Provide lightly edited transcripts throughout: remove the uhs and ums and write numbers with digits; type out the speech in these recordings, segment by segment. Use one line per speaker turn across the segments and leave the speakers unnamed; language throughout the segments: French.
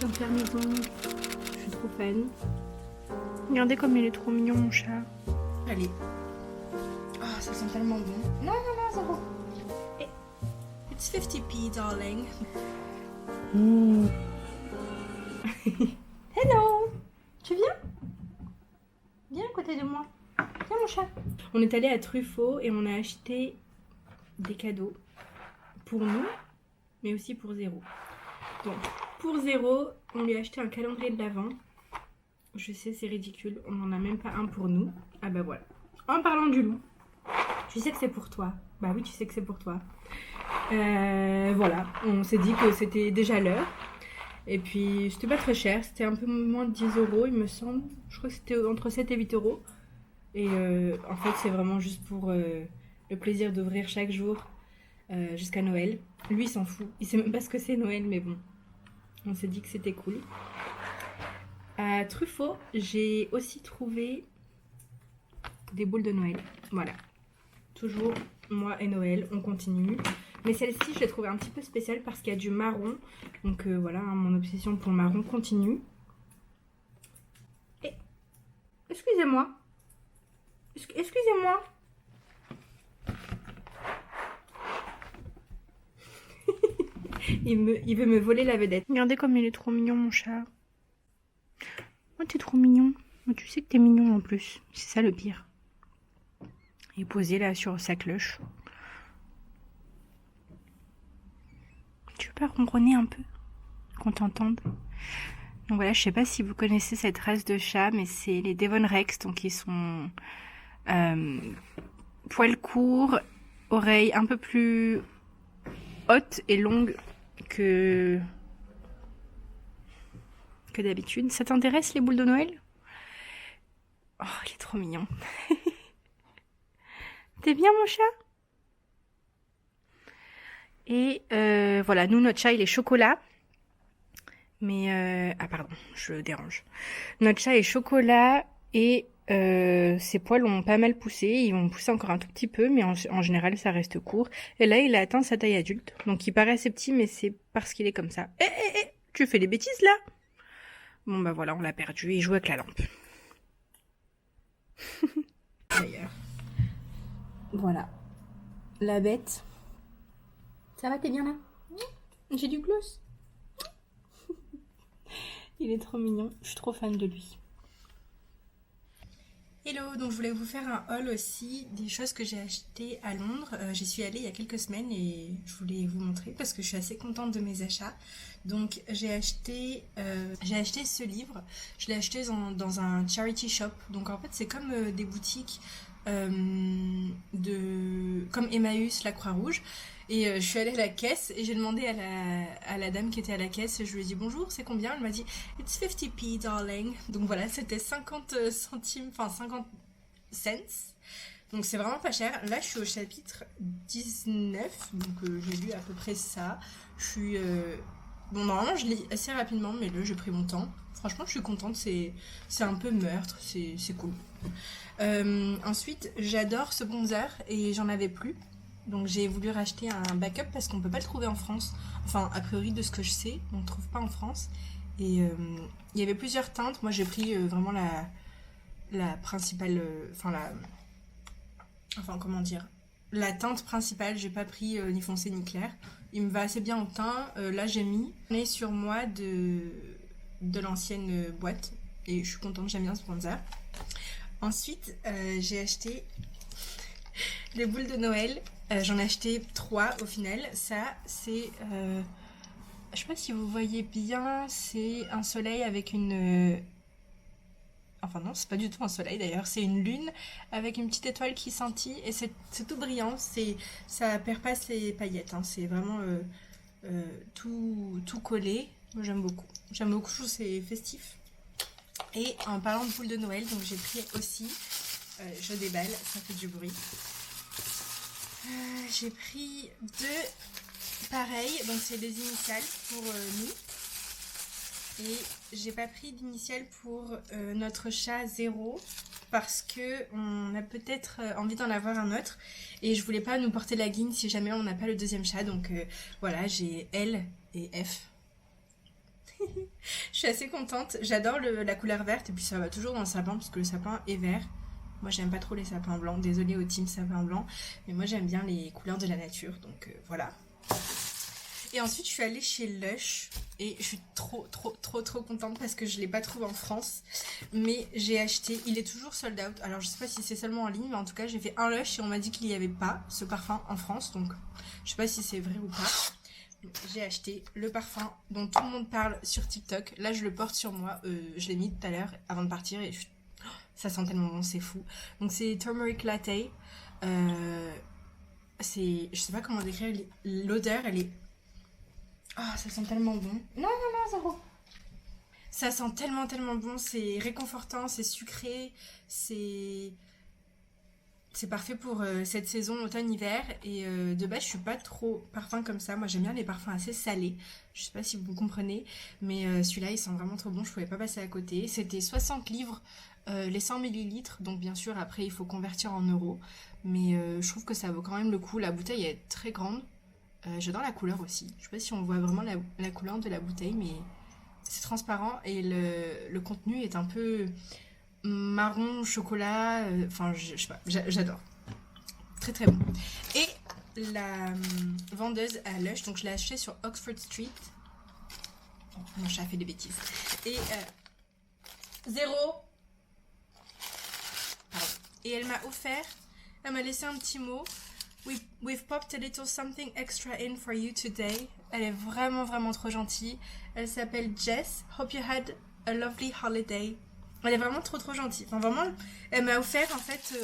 chien de faire maison. Je suis trop fan. Regardez comme il est trop mignon mon chat. Allez. Oh, ça sent tellement bon. Non, non, non, c'est bon. Hey. It's 50p, darling. Hello. Tu viens? Viens à côté de moi. Viens mon chat. On est allé à Truffaut et on a acheté des cadeaux pour nous, mais aussi pour Zéro. Donc, pour Zéro, on lui a acheté un calendrier de l'Avent. Je sais, c'est ridicule, on n'en a même pas un pour nous. Ah bah voilà. En parlant du loup, tu sais que c'est pour toi. Bah oui, tu sais que c'est pour toi. Voilà, on s'est dit que c'était déjà l'heure. Et puis, c'était pas très cher, c'était un peu moins de 10 €, il me semble. Je crois que c'était entre 7 et 8 €. Et en fait, c'est vraiment juste pour le plaisir d'ouvrir chaque jour jusqu'à Noël. Lui, il s'en fout. Il sait même pas ce que c'est Noël, mais bon. On s'est dit que c'était cool. À Truffaut, j'ai aussi trouvé des boules de Noël. Voilà. Toujours moi et Noël, on continue. Mais celle-ci, je l'ai trouvée un petit peu spéciale parce qu'il y a du marron. Donc voilà, hein, mon obsession pour le marron continue. Et excusez-moi. Excusez-moi. il veut me voler la vedette. Regardez comme il est trop mignon mon chat. Oh, t'es trop mignon. Oh, tu sais que t'es mignon en plus. C'est ça le pire. Il est posé là sur sa cloche. Tu veux pas ronronner un peu? Qu'on t'entende. Donc voilà, je sais pas si vous connaissez cette race de chat, mais c'est les Devon Rex. Donc ils sont poils courts, oreilles un peu plus hautes et longues que d'habitude. Ça t'intéresse les boules de Noël? Oh, il est trop mignon. T'es bien mon chat? Et voilà, nous notre chat il est chocolat. Mais ah pardon, je dérange. Notre chat est chocolat et ses poils ont pas mal poussé. Ils vont pousser encore un tout petit peu, mais en général ça reste court. Et là il a atteint sa taille adulte. Donc il paraît assez petit, mais c'est parce qu'il est comme ça. Tu fais des bêtises là? Bon bah voilà, on l'a perdu et il joue avec la lampe. D'ailleurs. Voilà. La bête. Ça va, t'es bien là? J'ai du gloss. Il est trop mignon, je suis trop fan de lui. Hello, donc je voulais vous faire un haul aussi des choses que j'ai achetées à Londres. J'y suis allée il y a quelques semaines et je voulais vous montrer parce que je suis assez contente de mes achats. Donc j'ai acheté ce livre, je l'ai acheté dans un charity shop. Donc en fait c'est comme des boutiques comme Emmaüs, la Croix-Rouge. Et je suis allée à la caisse et j'ai demandé à la dame qui était à la caisse, je lui ai dit bonjour, c'est combien? Elle m'a dit it's 50p darling. Donc voilà, c'était 50 centimes, enfin 50 cents. Donc c'est vraiment pas cher. Là je suis au chapitre 19, donc j'ai lu à peu près ça. Je suis... Bon normalement je lis assez rapidement, mais là j'ai pris mon temps. Franchement je suis contente, c'est un peu meurtre, c'est cool. Ensuite j'adore ce bronzer et j'en avais plus. Donc j'ai voulu racheter un backup parce qu'on peut pas le trouver en France. Enfin, a priori de ce que je sais, on le trouve pas en France. Et il y avait plusieurs teintes. Moi j'ai pris vraiment la principale... Enfin comment dire, la teinte principale. J'ai pas pris ni foncé ni clair. Il me va assez bien au teint. Là j'ai mis. On est sur moi de l'ancienne boîte. Et je suis contente, j'aime bien ce bronzer. Ensuite j'ai acheté les boules de Noël. J'en ai acheté 3 au final. Ça, c'est... je sais pas si vous voyez bien, c'est un soleil avec une... Enfin non, c'est pas du tout un soleil d'ailleurs, c'est une lune avec une petite étoile qui scintille et c'est tout brillant. Ça perd pas ses paillettes, hein. C'est vraiment tout collé. Moi j'aime beaucoup. J'aime beaucoup, je trouve que c'est festif. Et en parlant de boules de Noël, donc j'ai pris aussi... je déballe, ça fait du bruit. J'ai pris 2 pareils, donc c'est des initiales pour nous. Et j'ai pas pris d'initiales pour notre chat Zéro parce que on a peut-être envie d'en avoir un autre. Et je voulais pas nous porter la guine si jamais on n'a pas le deuxième chat. Donc voilà, j'ai L et F. suis assez contente. J'adore la couleur verte et puis ça va toujours dans le sapin parce que le sapin est vert. Moi j'aime pas trop les sapins blancs, désolée au team sapin blanc, mais moi j'aime bien les couleurs de la nature, donc voilà. Et ensuite je suis allée chez Lush et je suis trop contente parce que je l'ai pas trouvé en France, mais j'ai acheté, il est toujours sold out, alors je sais pas si c'est seulement en ligne, mais en tout cas j'ai fait un Lush et on m'a dit qu'il n'y avait pas ce parfum en France, donc je sais pas si c'est vrai ou pas. J'ai acheté le parfum dont tout le monde parle sur TikTok, là je le porte sur moi, je l'ai mis tout à l'heure avant de partir et ça sent tellement bon, c'est fou. Donc c'est Turmeric Latte. Je sais pas comment décrire l'odeur, elle est... Ah, ça sent tellement bon. Non, Zéro. Ça sent tellement bon, c'est réconfortant, c'est sucré, c'est parfait pour cette saison automne-hiver. Et de base, je suis pas trop parfum comme ça. Moi, j'aime bien les parfums assez salés. Je sais pas si vous comprenez, mais celui-là, il sent vraiment trop bon. Je pouvais pas passer à côté. C'était 60 livres les 100 millilitres. Donc, bien sûr, après, il faut convertir en euros. Mais je trouve que ça vaut quand même le coup. La bouteille est très grande. J'adore la couleur aussi. Je sais pas si on voit vraiment la couleur de la bouteille, mais c'est transparent. Et le contenu est un peu marron, chocolat, enfin je sais pas, j'adore. Très bon. Et la vendeuse à Lush, donc je l'ai acheté sur Oxford Street. Oh, mon chat a fait des bêtises. Et Zéro. Pardon. Et elle m'a offert, elle m'a laissé un petit mot. We've popped a little something extra in for you today. Elle est vraiment trop gentille. Elle s'appelle Jess. Hope you had a lovely holiday. Elle est vraiment trop gentille. Enfin, vraiment, elle m'a offert en fait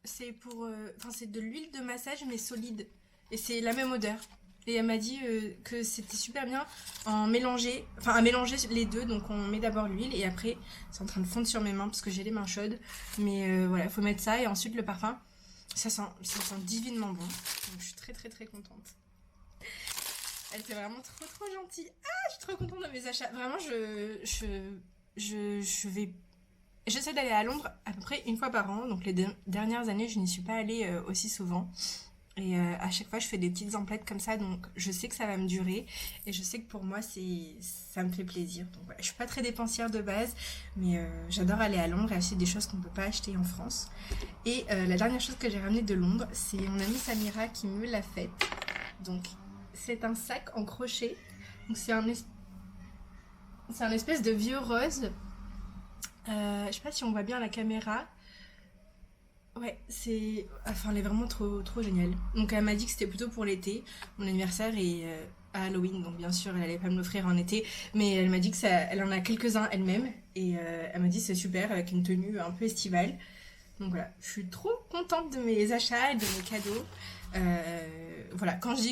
c'est pour. Enfin, c'est de l'huile de massage mais solide. Et c'est la même odeur. Et elle m'a dit que c'était super bien à mélanger les deux. Donc on met d'abord l'huile et après c'est en train de fondre sur mes mains parce que j'ai les mains chaudes. Mais voilà, il faut mettre ça et ensuite le parfum. Ça sent divinement bon. Donc je suis très contente. Elle était vraiment trop gentille. Ah, je suis trop contente de mes achats. Vraiment, j'essaie d'aller à Londres à peu près une fois par an. Donc les dernières années, je n'y suis pas allée aussi souvent. Et à chaque fois, je fais des petites emplettes comme ça. Donc je sais que ça va me durer. Et je sais que pour moi, ça me fait plaisir. Donc voilà, je suis pas très dépensière de base. Mais j'adore aller à Londres et acheter des choses qu'on ne peut pas acheter en France. Et la dernière chose que j'ai ramenée de Londres, c'est mon amie Samira qui me l'a faite. Donc... c'est un sac en crochet. Donc c'est un espèce de vieux rose. Je sais pas si on voit bien la caméra. Ouais, enfin, elle est vraiment trop géniale. Donc elle m'a dit que c'était plutôt pour l'été. Mon anniversaire est à Halloween, donc bien sûr elle allait pas me l'offrir en été. Mais elle m'a dit que elle en a quelques-uns elle-même. Et elle m'a dit c'est super avec une tenue un peu estivale. Donc voilà, je suis trop contente de mes achats et de mes cadeaux. Voilà, quand je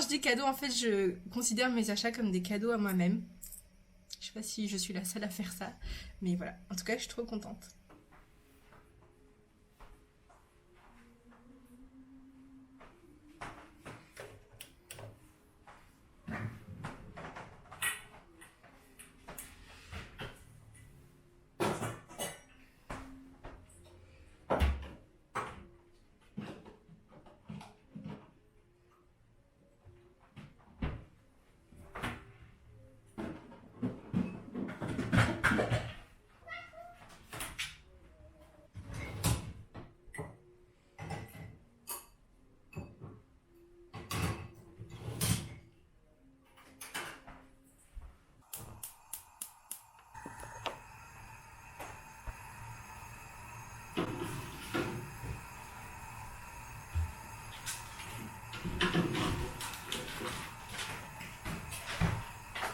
dis cadeau, en fait, je considère mes achats comme des cadeaux à moi-même. Je sais pas si je suis la seule à faire ça, mais voilà. En tout cas, je suis trop contente.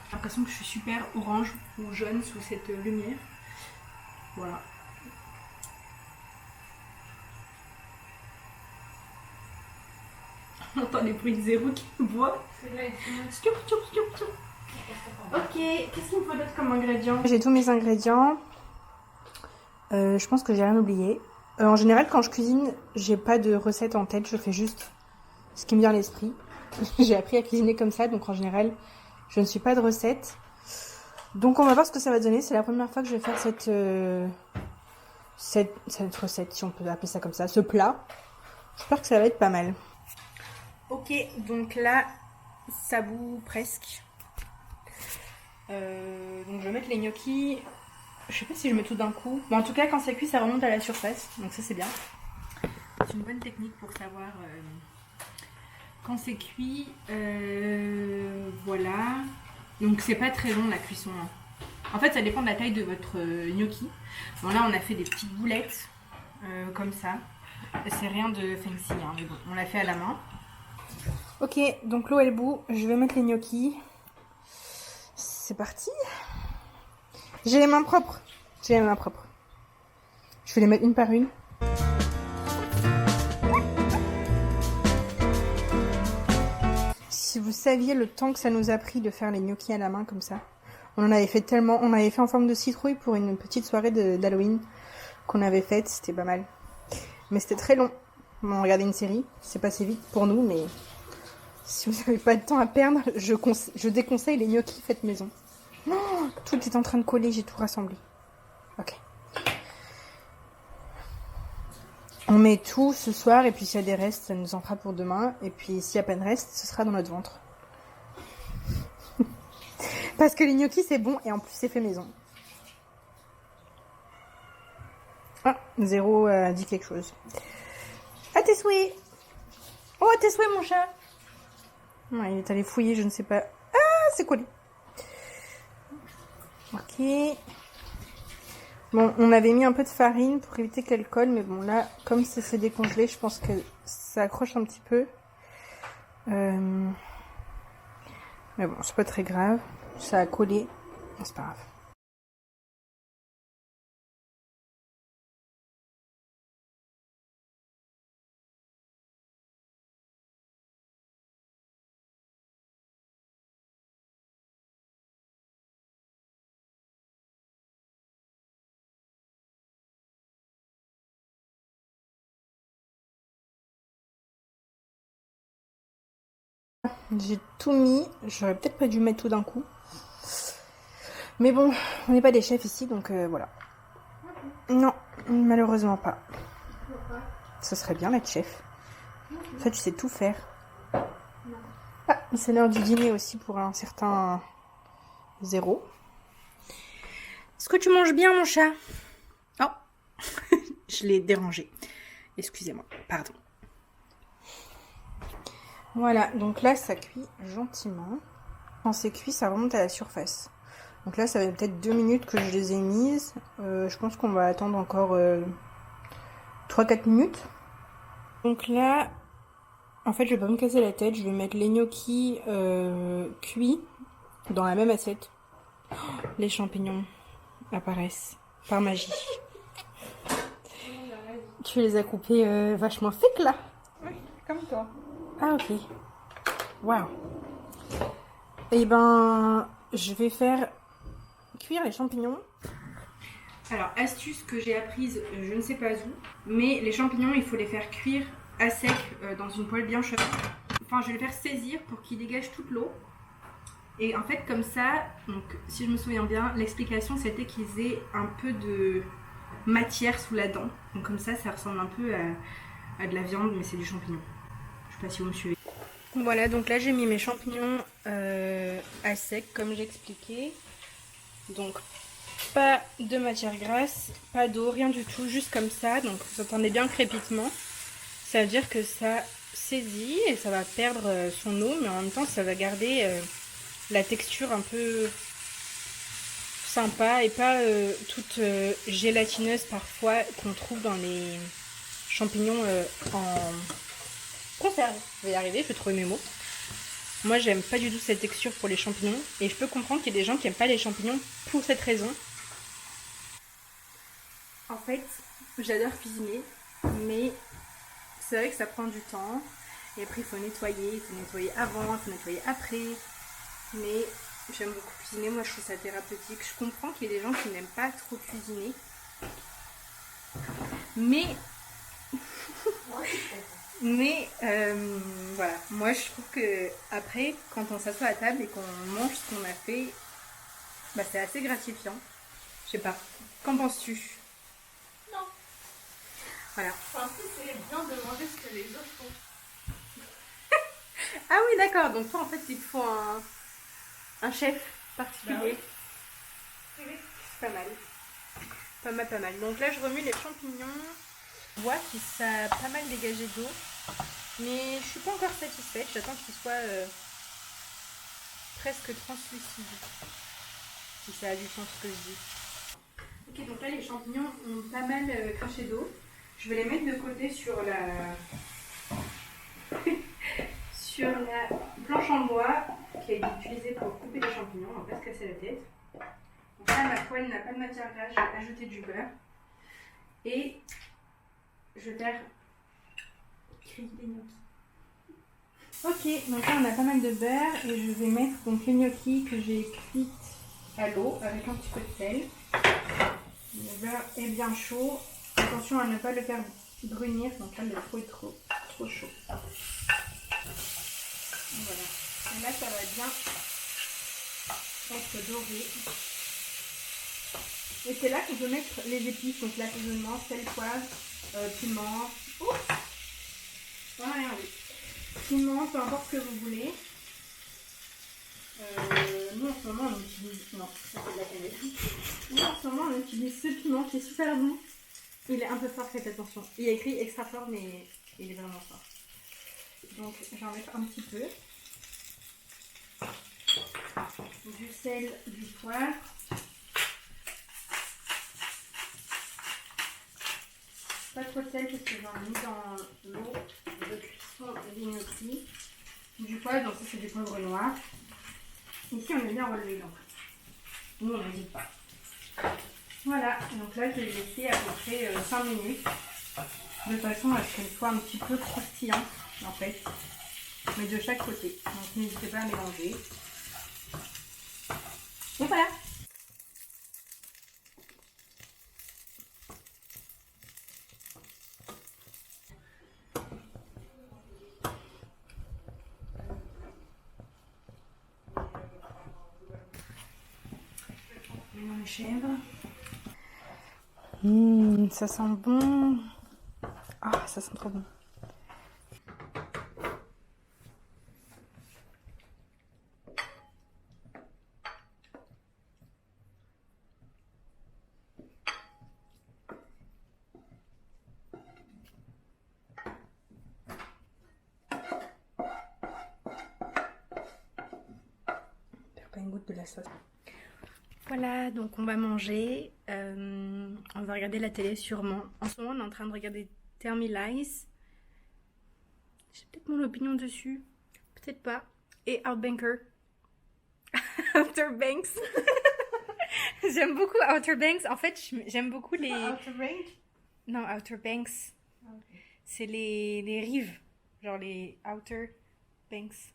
J'ai l'impression que je suis super orange ou jaune sous cette lumière. Voilà. On entend les bruits de Zéro qui boit. Ok, qu'est-ce qu'il me faut d'autre comme ingrédients? J'ai tous mes ingrédients. Je pense que j'ai rien oublié. En général, quand je cuisine, j'ai pas de recette en tête. Je fais juste ce qui me vient à l'esprit. J'ai appris à cuisiner comme ça, donc en général, je ne suis pas de recette. Donc on va voir ce que ça va donner. C'est la première fois que je vais faire cette recette, si on peut appeler ça comme ça, ce plat. J'espère que ça va être pas mal. Ok, donc là, ça bout presque. Donc je vais mettre les gnocchis. Je sais pas si je mets tout d'un coup. Bon, en tout cas, quand c'est cuit, ça remonte à la surface. Donc ça, c'est bien. C'est une bonne technique pour savoir quand c'est cuit. Voilà. Donc c'est pas très long la cuisson. En fait, ça dépend de la taille de votre gnocchi. Bon, là, on a fait des petites boulettes comme ça. C'est rien de fancy, hein, mais bon, on l'a fait à la main. Ok, donc l'eau elle bout. Je vais mettre les gnocchis. C'est parti. J'ai les mains propres. J'ai les mains propres. Je vais les mettre une par une. Si vous saviez le temps que ça nous a pris de faire les gnocchis à la main comme ça. On en avait fait tellement. On avait fait en forme de citrouille pour une petite soirée d'Halloween qu'on avait faite. C'était pas mal. Mais c'était très long. On regardait une série. C'est passé vite pour nous, mais si vous n'avez pas de temps à perdre, je déconseille les gnocchis faits maison. Oh, tout est en train de coller, j'ai tout rassemblé. Ok. On met tout ce soir et puis s'il y a des restes, ça nous en fera pour demain. Et puis s'il n'y a pas de reste, ce sera dans notre ventre. Parce que les gnocchis c'est bon et en plus c'est fait maison. Ah, Zéro dit quelque chose. Ah, tes souhaits. Oh, tes souhaits mon chat. Ouais, il est allé fouiller, je ne sais pas. Ah, c'est collé. Ok. Bon, on avait mis un peu de farine pour éviter qu'elle colle, mais bon là, comme ça s'est décongelé, je pense que ça accroche un petit peu. Mais bon, c'est pas très grave. Ça a collé, c'est pas grave. J'ai tout mis, j'aurais peut-être pas dû mettre tout d'un coup. Mais bon, on n'est pas des chefs ici, donc voilà. Non, malheureusement pas. Ce serait bien d'être chef. Ça, tu sais tout faire. Ah, c'est l'heure du dîner aussi pour un certain Zéro. Est-ce que tu manges bien, mon chat? Oh, je l'ai dérangé. Excusez-moi, pardon. Voilà, donc là, ça cuit gentiment. Quand c'est cuit, ça remonte à la surface. Donc là, ça fait peut-être 2 minutes que je les ai mises. Je pense qu'on va attendre encore 3-4 minutes. Donc là, en fait, je vais pas me casser la tête. Je vais mettre les gnocchis cuits dans la même assiette. Oh, les champignons apparaissent par magie. Tu les as coupés vachement secs là?
Oui, comme toi.
Ah ok. Waouh. Et ben, je vais faire cuire les champignons. Alors, astuce que j'ai apprise, je ne sais pas où, mais les champignons, il faut les faire cuire à sec dans une poêle bien chaude. Enfin, je vais les faire saisir pour qu'ils dégagent toute l'eau. Et en fait, comme ça, donc, si je me souviens bien, l'explication c'était qu'ils aient un peu de matière sous la dent. Donc comme ça ressemble un peu à de la viande, mais c'est du champignon. Je sais pas si vous me suivez. Voilà, donc là j'ai mis mes champignons à sec, comme j'expliquais. Donc pas de matière grasse, pas d'eau, rien du tout, juste comme ça. Donc vous entendez bien le crépitement. Ça veut dire que ça saisit et ça va perdre son eau, mais en même temps ça va garder la texture un peu sympa et pas toute gélatineuse parfois qu'on trouve dans les champignons en conserve. Je vais y arriver, je vais trouver mes mots. Moi j'aime pas du tout cette texture pour les champignons et je peux comprendre qu'il y a des gens qui aiment pas les champignons pour cette raison. En fait, j'adore cuisiner, mais c'est vrai que ça prend du temps. Et après il faut nettoyer avant, il faut nettoyer après. Mais j'aime beaucoup cuisiner, moi je trouve ça thérapeutique. Je comprends qu'il y ait des gens qui n'aiment pas trop cuisiner. Mais voilà, moi je trouve que après, quand on s'assoit à table et qu'on mange ce qu'on a fait, bah, c'est assez gratifiant. Je sais pas, qu'en penses-tu?
Non.
Voilà.
Enfin, si, c'est bien de manger ce que les autres font.
Ah oui, d'accord. Donc toi, en fait, il te faut un chef particulier.
Oui.
C'est pas mal. Pas mal, pas mal. Donc là, je remue les champignons. Je vois que ça a pas mal dégagé d'eau. Mais je suis pas encore satisfaite. J'attends qu'il soit presque translucide. Si ça a du sens ce que je dis. Ok, donc là, les champignons ont pas mal craché d'eau. Je vais les mettre de côté sur la sur la planche en bois qui a été utilisée pour couper les champignons. On va pas se casser la tête. Donc là, ma poêle n'a pas de matière grasse. Je vais ajouter du beurre. Et je vais faire cuire des gnocchis. Ok, donc là on a pas mal de beurre et je vais mettre donc les gnocchis que j'ai cuits à l'eau avec un petit peu de sel. Le beurre est bien chaud. Attention à ne pas le faire brunir, donc là le feu est trop chaud. Voilà. Et là ça va bien être doré. Et c'est là qu'on peut mettre les épices, donc l'assaisonnement, sel, poivre, piment. Oups, voilà, regardez. Piment, peu importe ce que vous voulez. Nous en ce moment on utilise. Non, ça c'est de la cannelle. Nous en ce moment on utilise ce piment qui est super bon. Il est un peu fort, faites attention. Il est écrit extra fort, mais il est vraiment fort. Donc j'en mets un petit peu. Du sel, du poivre. Pas trop de sel parce que j'en ai mis dans l'eau de cuisson des gnocchis. Du poivre, donc ça c'est du poivre noir. Ici on est bien relevé donc. Nous on n'hésite pas. Voilà, donc là je vais laisser à peu près 5 minutes. De façon à ce qu'elle soit un petit peu croustillante en fait. Mais de chaque côté. Donc n'hésitez pas à mélanger. Et voilà. Maintenant les chèvres. Ça sent bon. Ah, ça sent trop bon. Faire pas une goutte de la sauce. Voilà, donc on va manger. On va regarder la télé sûrement. En ce moment, on est en train de regarder Tell Me Lies. J'ai peut-être mon opinion dessus. Peut-être pas. Et Outbanker. Outer Banks. J'aime beaucoup Outer Banks. En fait, j'aime beaucoup les...
Outer Range?
Non, Outer Banks.
Okay.
C'est les rives. Genre les Outer Banks.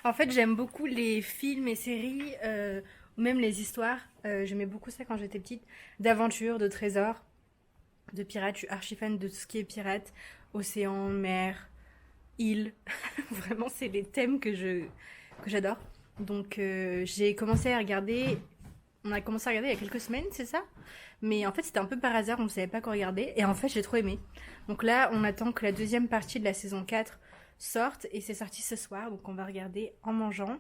En fait, j'aime beaucoup les films et séries, ou même les histoires. J'aimais beaucoup ça quand j'étais petite. D'aventures, de trésors, de pirates. Je suis archi fan de tout ce qui est pirate. Océan, mer, île. Vraiment, c'est les thèmes que j'adore. Donc, j'ai commencé à regarder. On a commencé à regarder il y a quelques semaines, c'est ça? Mais en fait, c'était un peu par hasard, on ne savait pas quoi regarder. Et en fait, j'ai trop aimé. Donc là, on attend que la deuxième partie de la saison 4 sorte. Et c'est sorti ce soir, donc on va regarder en mangeant.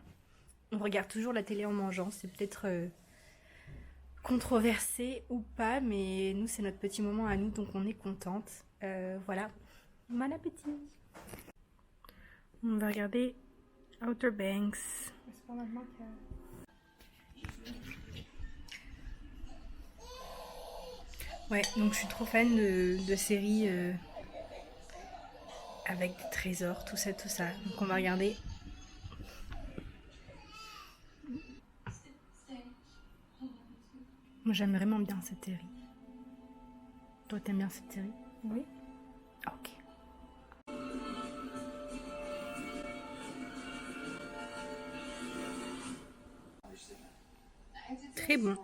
On regarde toujours la télé en mangeant. C'est peut-être controversé ou pas, mais nous, c'est notre petit moment à nous, donc on est contente. Voilà. Bon appétit! On va regarder Outer Banks.
C'est pas maintenant que...
Ouais, donc je suis trop fan de séries avec des trésors, tout ça, tout ça. Donc on va regarder. Moi j'aime vraiment bien cette série. Toi t'aimes bien cette série?
Oui.
Ok. Très bon.